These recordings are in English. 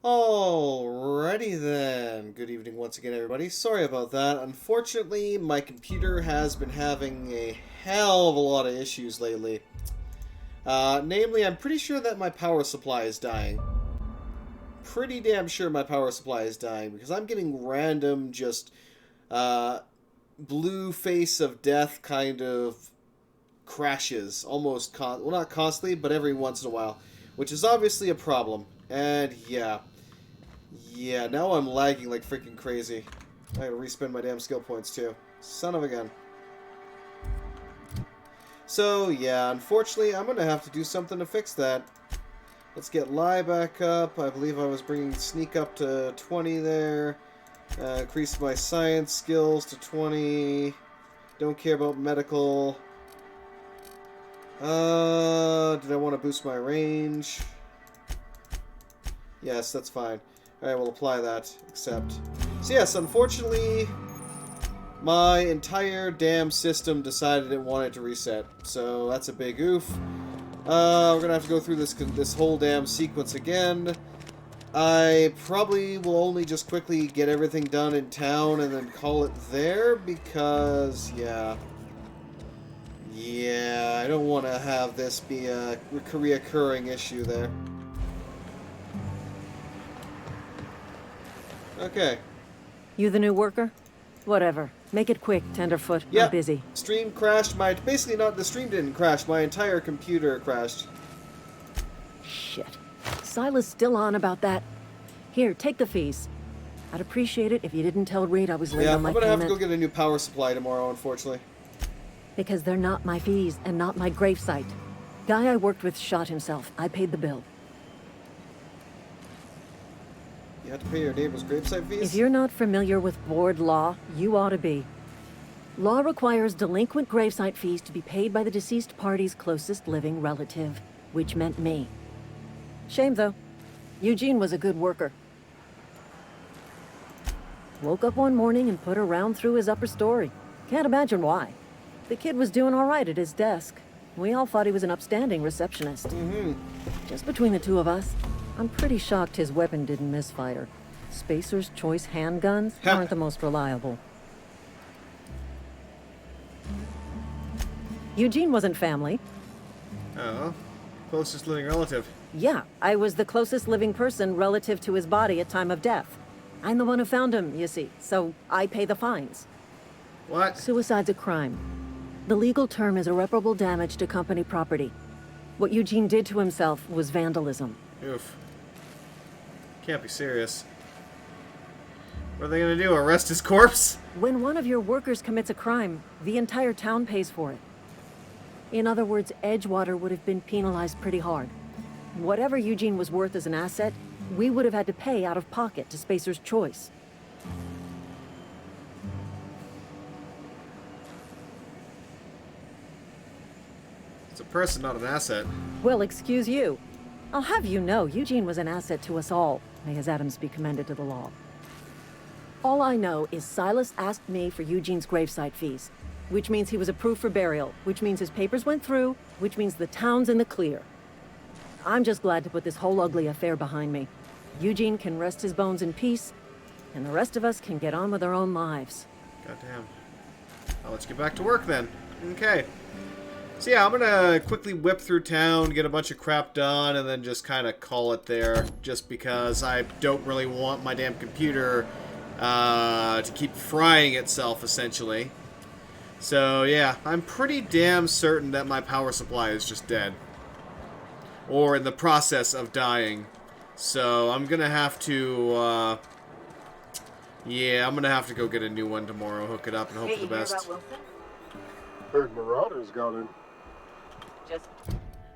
Alrighty then. Good evening once again, everybody. Sorry about that. Unfortunately, my computer has been having a hell of a lot of issues lately. Namely, I'm pretty sure that my power supply is dying. Pretty damn sure my power supply is dying because I'm getting random, just blue face of death kind of crashes. Almost, well, not constantly, but every once in a while. Which is obviously a problem. And yeah. Yeah, now I'm lagging like freaking crazy. I gotta respend my damn skill points too. Son of a gun. So, yeah, unfortunately, I'm gonna have to do something to fix that. Let's get Lie back up. I believe I was bringing Sneak up to 20 there. Increase my science skills to 20. Don't care about medical. Did I want to boost my range? Yes, that's fine. Alright, we'll apply that. Accept. So yes, unfortunately, my entire damn system decided it wanted to reset. So that's a big oof. We're gonna have to go through this whole damn sequence again. I probably will only just quickly get everything done in town and then call it there because, yeah. Yeah, I don't want to have this be a reoccurring issue there. Okay. You the new worker? Whatever. Make it quick, Tenderfoot. Yeah. I'm busy. Stream crashed. Basically, not the stream didn't crash. My entire computer crashed. Shit. Silas still on about that. Here, take the fees. I'd appreciate it if you didn't tell Reed I was late on my I'm gonna payment. have to go get a new power supply tomorrow, unfortunately. Because they're not my fees and not my gravesite. Guy I worked with shot himself. I paid the bill. You have to pay your neighbor's gravesite fees? If you're not familiar with board law, you ought to be. Law requires delinquent gravesite fees to be paid by the deceased party's closest living relative, which meant me. Shame, though. Eugene was a good worker. Woke up one morning and put a round through his upper story. Can't imagine why. The kid was doing all right at his desk. We all thought he was an upstanding receptionist. Just between the two of us, I'm pretty shocked his weapon didn't misfire. Spacer's Choice handguns aren't the most reliable. Eugene wasn't family. Oh, closest living relative. Yeah, I was the closest living person relative to his body at time of death. I'm the one who found him, you see, so I pay the fines. What? Suicide's a crime. The legal term is irreparable damage to company property. What Eugene did to himself was vandalism. Oof. Can't be serious. What are they gonna do, arrest his corpse? When one of your workers commits a crime, the entire town pays for it. In other words, Edgewater would have been penalized pretty hard. Whatever Eugene was worth as an asset, we would have had to pay out of pocket to Spacer's Choice. It's a person, not an asset. Well, excuse you. I'll have you know, Eugene was an asset to us all. May his atoms be commended to the law. All I know is Silas asked me for Eugene's gravesite fees, which means he was approved for burial, which means his papers went through, which means the town's in the clear. I'm just glad to put this whole ugly affair behind me. Eugene can rest his bones in peace, and the rest of us can get on with our own lives. Goddamn. Well, let's get back to work then. Okay. So yeah, I'm gonna quickly whip through town, get a bunch of crap done, and then just kind of call it there. Just because I don't really want my damn computer to keep frying itself, essentially. So yeah, I'm pretty damn certain that my power supply is just dead. Or in the process of dying. So I'm gonna have to, yeah, I'm gonna have to go get a new one tomorrow, hook it up, and hope for the best. Heard Marauders got in.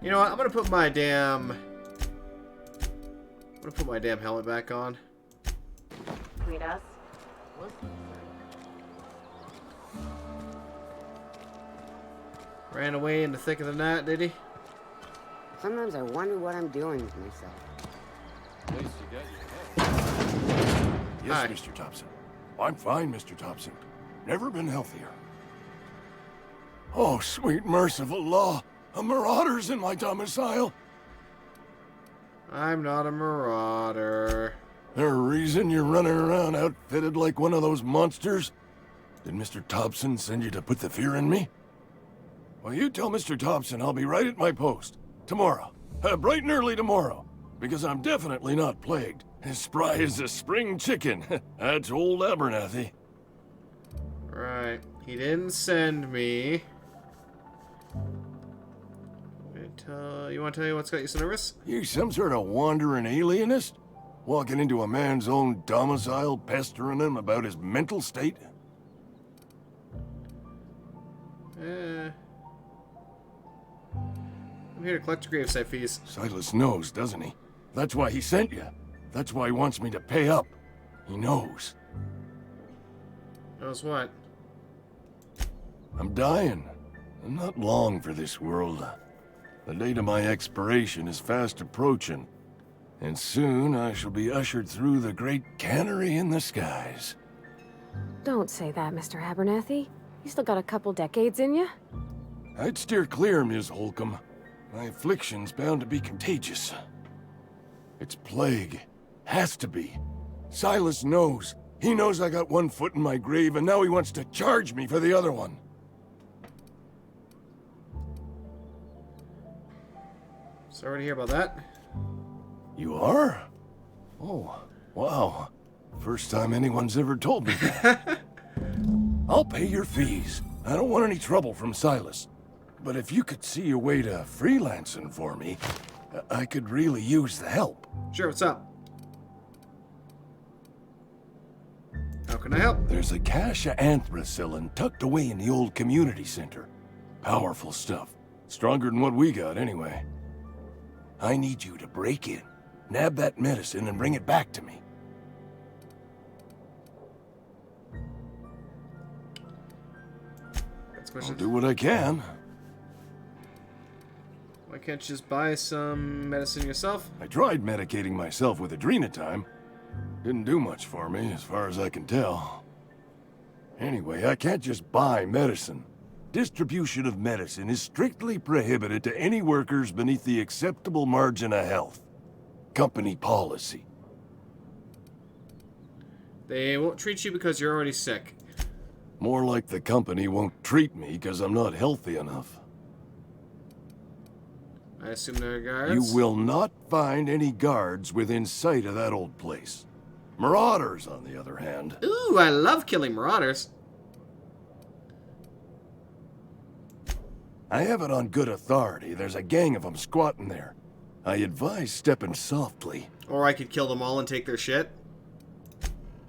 You know what? I'm gonna put my damn helmet back on. Between us? Ran away in the thick of the night, did he? Sometimes I wonder what I'm doing with myself. Yes, Hi. Mr. Thompson. I'm fine, Mr. Thompson. Never been healthier. Oh, sweet merciful law. A marauder's in my domicile. I'm not a marauder. There a reason you're running around outfitted like one of those monsters? Did Mr. Thompson send you to put the fear in me? Well, you tell Mr. Thompson I'll be right at my post. Tomorrow. Bright and early tomorrow. Because I'm definitely not plagued. As spry as a spring chicken. That's old Abernathy. Right. He didn't send me. You want to tell you what's got you so nervous? You some sort of wandering alienist? Walking into a man's own domicile, pestering him about his mental state? I'm here to collect gravesite fees. Silas knows, doesn't he? That's why he sent you. That's why he wants me to pay up. He knows. Knows what? I'm dying. I'm not long for this world. The date of my expiration is fast approaching. And soon I shall be ushered through the great cannery in the skies. Don't say that, Mr. Abernathy. You still got a couple decades in you. I'd steer clear, Ms. Holcomb. My affliction's bound to be contagious. It's plague. Has to be. Silas knows. He knows I got one foot in my grave, and now he wants to charge me for the other one. Sorry to hear about that. You are? Oh, wow. First time anyone's ever told me that. I'll pay your fees. I don't want any trouble from Silas. But if you could see a way to freelancing for me, I could really use the help. Sure, what's up? How can I help? There's a cache of anthracillin tucked away in the old community center. Powerful stuff. Stronger than what we got, anyway. I need you to break in, nab that medicine, and bring it back to me. I'll do what I can. Why can't you just buy some medicine yourself? I tried medicating myself with adrenatime. Didn't do much for me, as far as I can tell. Anyway, I can't just buy medicine. Distribution of medicine is strictly prohibited to any workers beneath the acceptable margin of health. Company policy. They won't treat you because you're already sick. More like the company won't treat me because I'm not healthy enough. I assume there are guards? You will not find any guards within sight of that old place. Marauders, on the other hand. Ooh, I love killing marauders. I have it on good authority. There's a gang of them squatting there. I advise stepping softly. Or I could kill them all and take their shit.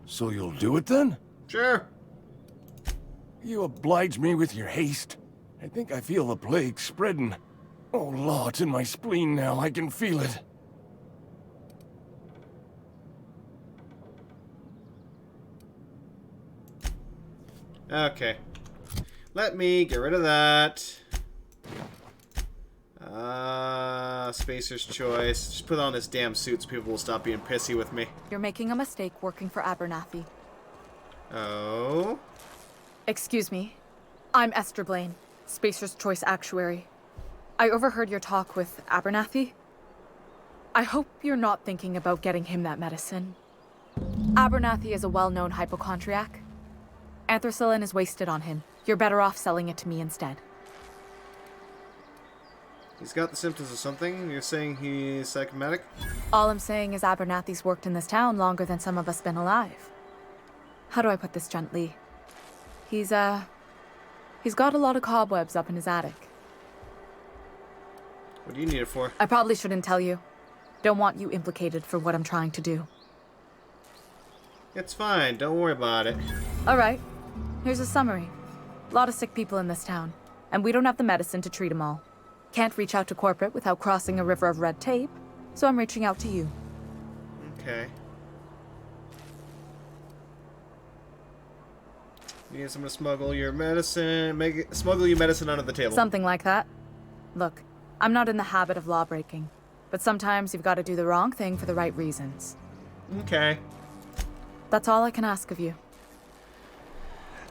So you'll do it then? Sure. You oblige me with your haste. I think I feel the plague spreading. Oh, Law, it's in my spleen now. I can feel it. Okay. Let me get rid of that. Spacer's choice. Just put on this damn suit so people will stop being pissy with me. You're making a mistake working for Abernathy. Oh? Excuse me. I'm Esther Blaine, Spacer's Choice Actuary. I overheard your talk with Abernathy. I hope you're not thinking about getting him that medicine. Abernathy is a well-known hypochondriac. Anthracillin is wasted on him. You're better off selling it to me instead. He's got the symptoms of something. You're saying he's psychomatic? All I'm saying is Abernathy's worked in this town longer than some of us been alive. How do I put this gently? He's got a lot of cobwebs up in his attic. What do you need it for? I probably shouldn't tell you. Don't want you implicated for what I'm trying to do. It's fine. Don't worry about it. All right. Here's a summary. A lot of sick people in this town, and we don't have the medicine to treat them all. Can't reach out to corporate without crossing a river of red tape, so I'm reaching out to you. Okay. You need someone to smuggle your medicine, smuggle your medicine under the table. Something like that. Look, I'm not in the habit of law breaking, but sometimes you've got to do the wrong thing for the right reasons. Okay. That's all I can ask of you.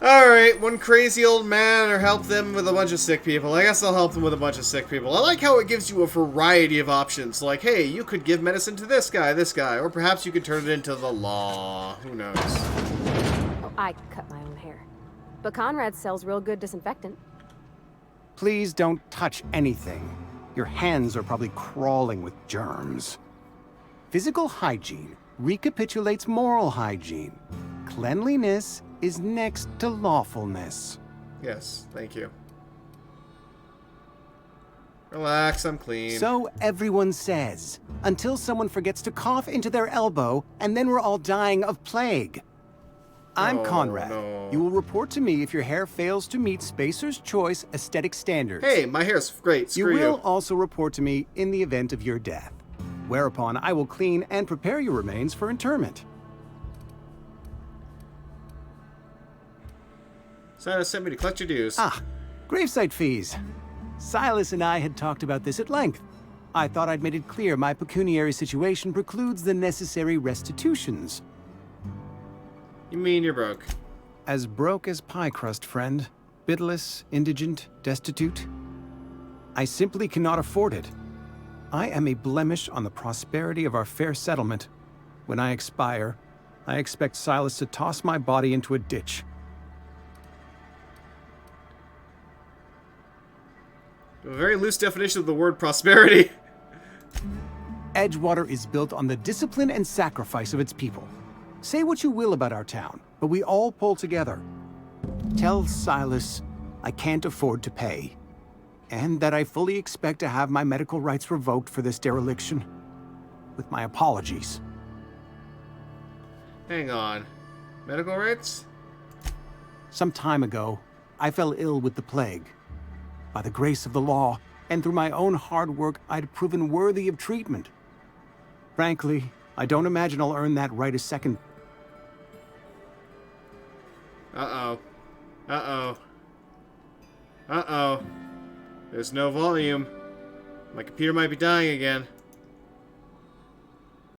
Alright, one crazy old man or help them with a bunch of sick people. I guess I'll help them with a bunch of sick people. I like how it gives you a variety of options. Like, hey, you could give medicine to this guy, or perhaps you could turn it into the law. Who knows? Oh, I cut my own hair. But Conrad sells real good disinfectant. Please don't touch anything. Your hands are probably crawling with germs. Physical hygiene recapitulates moral hygiene. Cleanliness is next to lawfulness. Yes, thank you. Relax, I'm clean. So everyone says, until someone forgets to cough into their elbow, and then we're all dying of plague. I'm Oh, Conrad. no. You will report to me if your hair fails to meet Spacer's Choice aesthetic standards. Hey, my hair's great. You Screw will also report to me in the event of your death, whereupon I will clean and prepare your remains for interment. Santa sent me to collect your dues. Ah, gravesite fees. Silas and I had talked about this at length. I thought I'd made it clear my pecuniary situation precludes the necessary restitutions. You mean you're broke? As broke as pie crust, friend. Bidless, indigent, destitute. I simply cannot afford it. I am a blemish on the prosperity of our fair settlement. When I expire, I expect Silas to toss my body into a ditch. A very loose definition of the word prosperity. Edgewater is built on the discipline and sacrifice of its people. Say what you will about our town, but we all pull together. Tell Silas I can't afford to pay, and that I fully expect to have my medical rights revoked for this dereliction. With my apologies. Hang on. Medical rights? Some time ago, I fell ill with the plague. By the grace of the law, and through my own hard work, I'd proven worthy of treatment. Frankly, I don't imagine I'll earn that right a second. Uh-oh. Uh-oh. Uh-oh. There's no volume. My computer might be dying again.